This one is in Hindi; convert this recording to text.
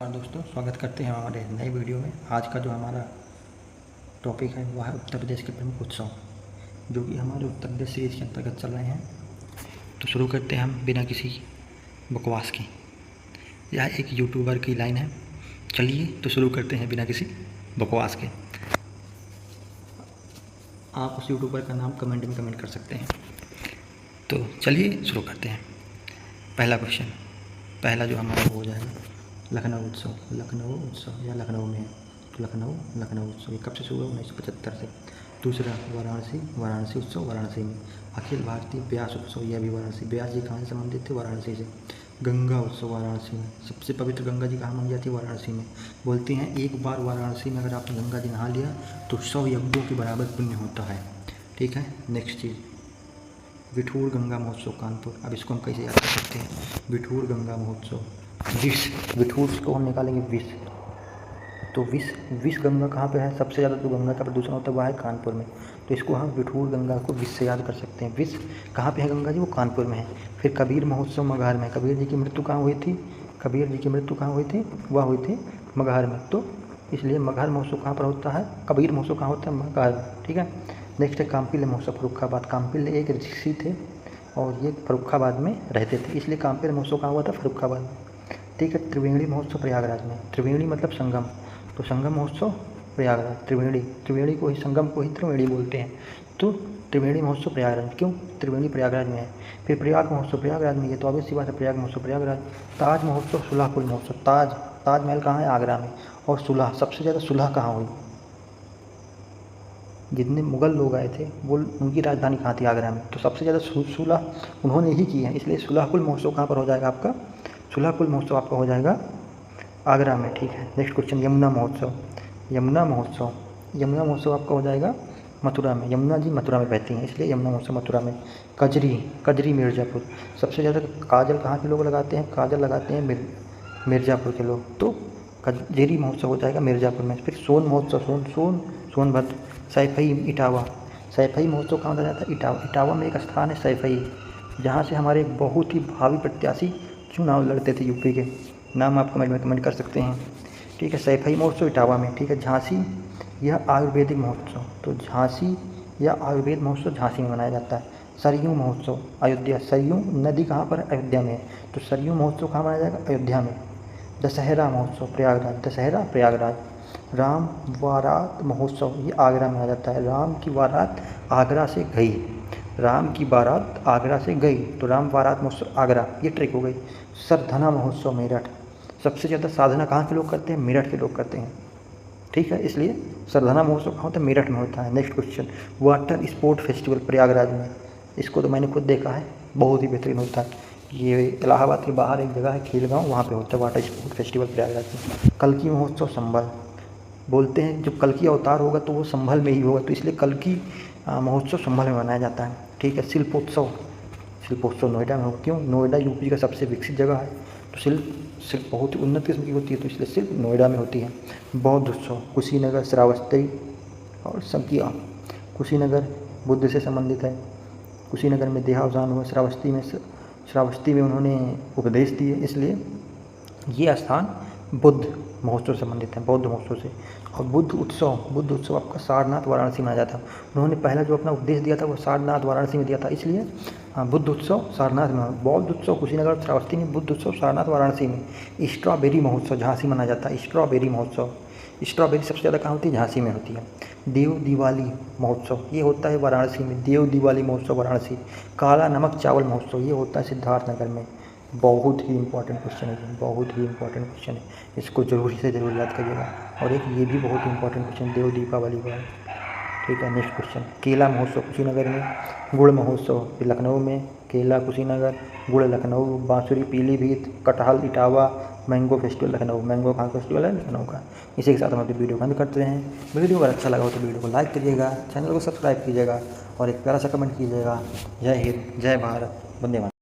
और दोस्तों स्वागत करते हैं हमारे नए वीडियो में। आज का जो हमारा टॉपिक है वह है उत्तर प्रदेश के प्रमुख उत्सव, जो कि हमारे उत्तर प्रदेश सीरीज के अंतर्गत चल रहे हैं। तो शुरू करते हैं हम बिना किसी बकवास के। यह एक यूट्यूबर की लाइन है। चलिए तो शुरू करते हैं बिना किसी बकवास के। आप उस यूट्यूबर का नाम कमेंट में कमेंट कर सकते हैं। तो चलिए शुरू करते हैं। पहला क्वेश्चन, पहला जो हमारा हो जाएगा लखनऊ उत्सव। लखनऊ उत्सव या लखनऊ में है तो लखनऊ उत्सव ये कब से शुरू हुआ? 1975 से। दूसरा वाराणसी उत्सव वाराणसी में। अखिल भारतीय व्यास उत्सव यह भी वाराणसी। व्यास जी कहाँ से संबंधित थे? वाराणसी से। गंगा उत्सव वाराणसी में। सबसे पवित्र गंगा जी कहाँ मानी जाती है? वाराणसी में। बोलते हैं एक बार वाराणसी में अगर आपने गंगा जी नहा लिया तो 100 यज्ञों के बराबर पुण्य होता है। ठीक है। नेक्स्ट चीज़, विठूर गंगा महोत्सव कानपुर। अब इसको हम कैसे याद कर सकते हैं? विठूर गंगा महोत्सव, विष, विठूर को हम निकालेंगे विष, तो विष गंगा कहाँ पे है? सबसे ज़्यादा जो गंगा का प्रदूषण होता है वह है कानपुर में, तो इसको हम विठूर गंगा को विष से याद कर सकते हैं। विष कहाँ पे है गंगा जी? वो कानपुर में है। फिर कबीर महोत्सव मगहर में। कबीर जी की मृत्यु कहाँ हुई थी? कबीर जी की मृत्यु कहाँ हुई थी? वह हुई थी मगहर में, तो इसलिए मगहर महोत्सव कहाँ पर होता है? कबीर महोत्सव कहाँ होता है? मगहर में। ठीक है। नेक्स्ट है काम्पिल महोत्सव फर्रुखाबाद। काम्पिल एक ऋषि थे और ये फर्रुखाबाद में रहते थे, इसलिए काम्पिल महोत्सव कहाँ हुआ था? फर्रुखाबाद में। ठीक है। त्रिवेणी महोत्सव प्रयागराज में। त्रिवेणी मतलब संगम, तो संगम महोत्सव प्रयागराज। त्रिवेणी को ही, संगम को ही त्रिवेणी बोलते हैं, तो त्रिवेणी महोत्सव प्रयागराज। क्यों? त्रिवेणी प्रयागराज में है। फिर प्रयाग महोत्सव प्रयागराज में, ये तो ऑब्वियस सी बात है, प्रयाग महोत्सव प्रयागराज। ताज महोत्सव सुलहपुर महोत्सव। ताजमहल कहाँ है? आगरा में। और सुलह, सबसे ज़्यादा सुलह कहाँ हुई? जितने मुग़ल लोग आए थे वो, उनकी राजधानी कहाँ थी? आगरा में, तो सबसे ज़्यादा सुलह उन्होंने ही की है, इसलिए सुलहपुर महोत्सव कहाँ पर हो जाएगा आपका? सुलहपुर महोत्सव आपका हो जाएगा आगरा में। ठीक है। नेक्स्ट क्वेश्चन, यमुना महोत्सव। यमुना महोत्सव आपका हो जाएगा मथुरा में। यमुना जी मथुरा में बहती हैं, इसलिए यमुना महोत्सव मथुरा में। कजरी मिर्ज़ापुर। सबसे ज़्यादा काजल कहाँ के लोग लगाते हैं? काजल लगाते हैं मिर्ज़ापुर के लोग, तो कजरी महोत्सव हो जाएगा मिर्ज़ापुर में। फिर सोन महोत्सव, सोनभद्र। सैफई इटावा। सैफई महोत्सव कहाँ मनाया जाता है? इटावा में एक स्थान है सैफई, जहाँ से हमारे बहुत ही भावी प्रत्याशी चुनाव लड़ते थे यूपी के। नाम आप कमेंट में कमेंट कर सकते हैं। ठीक है। सैफई महोत्सव इटावा में। ठीक है। झांसी या आयुर्वेदिक महोत्सव, तो झांसी या आयुर्वेद महोत्सव झांसी में मनाया जाता है। सरयू महोत्सव अयोध्या। सरयू नदी कहाँ पर? अयोध्या में, तो सरयू महोत्सव कहाँ मनाया जाएगा? अयोध्या में। दशहरा महोत्सव प्रयागराज। दशहरा प्रयागराज। राम बारात महोत्सव ये आगरा में आ जाता है। राम की बारात आगरा से गई, राम की बारात आगरा से गई, तो राम बारात महोत्सव आगरा, ये ट्रिक हो गई। सरधना महोत्सव मेरठ। सबसे ज़्यादा साधना कहाँ के लोग करते हैं? मेरठ के लोग करते हैं। ठीक है, इसलिए सरधना महोत्सव कहाँ होता है? मेरठ में होता है। Next question, water sport festival Prayagraj में। इसको तो मैंने खुद देखा है, बहुत ही बेहतरीन होता है। ये इलाहाबाद के बाहर एक जगह है खेलगांव, वहाँ पे होता है वाटर स्पोर्ट फेस्टिवल प्रयागराज में। कल्की महोत्सव संभल। बोलते हैं जब कल्की अवतार होगा तो वो संभल में ही होगा, तो इसलिए कल्की महोत्सव संभल में मनाया जाता है। ठीक है। शिल्पोत्सव नोएडा में हो। क्यों? नोएडा यूपी का सबसे विकसित जगह है, तो शिल्प बहुत ही उन्नत किस्म की होती है, तो इसलिए शिल्प नोएडा में होती है। बौद्ध उत्सव कुशीनगर श्रावस्ती और संकिया। कुशीनगर बुद्ध से संबंधित है। कुशीनगर में देहावसान हुआ, श्रावस्ती में उन्होंने उपदेश दिए, इसलिए ये स्थान बुद्ध महोत्सव से संबंधित है, बौद्ध महोत्सव से। और बुद्ध उत्सव आपका सारनाथ वाराणसी में आ जाता है। उन्होंने पहला जो अपना उपदेश दिया था वो सारनाथ वाराणसी में दिया था, इसलिए बुद्ध उत्सव सारनाथ में। बौद्ध उत्सव कुशीनगर श्रावस्ती में, बुद्ध उत्सव सारनाथ वाराणसी में। स्ट्रॉबेरी महोत्सव झांसी मनाया जाता है। स्ट्रॉबेरी महोत्सव, स्ट्रॉबेरी सबसे ज़्यादा कहाँ होती है? झांसी में होती है। देव दिवाली महोत्सव ये होता है वाराणसी में। देव दिवाली महोत्सव वाराणसी। काला नमक चावल महोत्सव ये होता है सिद्धार्थनगर में। बहुत ही इंपॉर्टेंट क्वेश्चन है, बहुत ही इंपॉर्टेंट क्वेश्चन है, इसको ज़रूर से ज़रूर याद करिएगा। और एक ये भी बहुत इंपॉर्टेंट क्वेश्चन, देव दीपावली का। ठीक है। नेक्स्ट क्वेश्चन, केला महोत्सव कुशीनगर में। गुड़ महोत्सव लखनऊ में। केला कुशीनगर, गुड़ लखनऊ। बांसुरी पीलीभीत, कटहल Etawah, mango festival Lucknow. Mango कहाँ फेस्टिवल है? लखनऊ का। इसी के साथ हम अपनी वीडियो बंद करते हैं। वीडियो अगर अच्छा लगा हो तो वीडियो को लाइक करिएगा, चैनल को सब्सक्राइब कीजिएगा और एक प्यारा सा कमेंट कीजिएगा। जय हिंद, जय भारत, वंदे मातरम।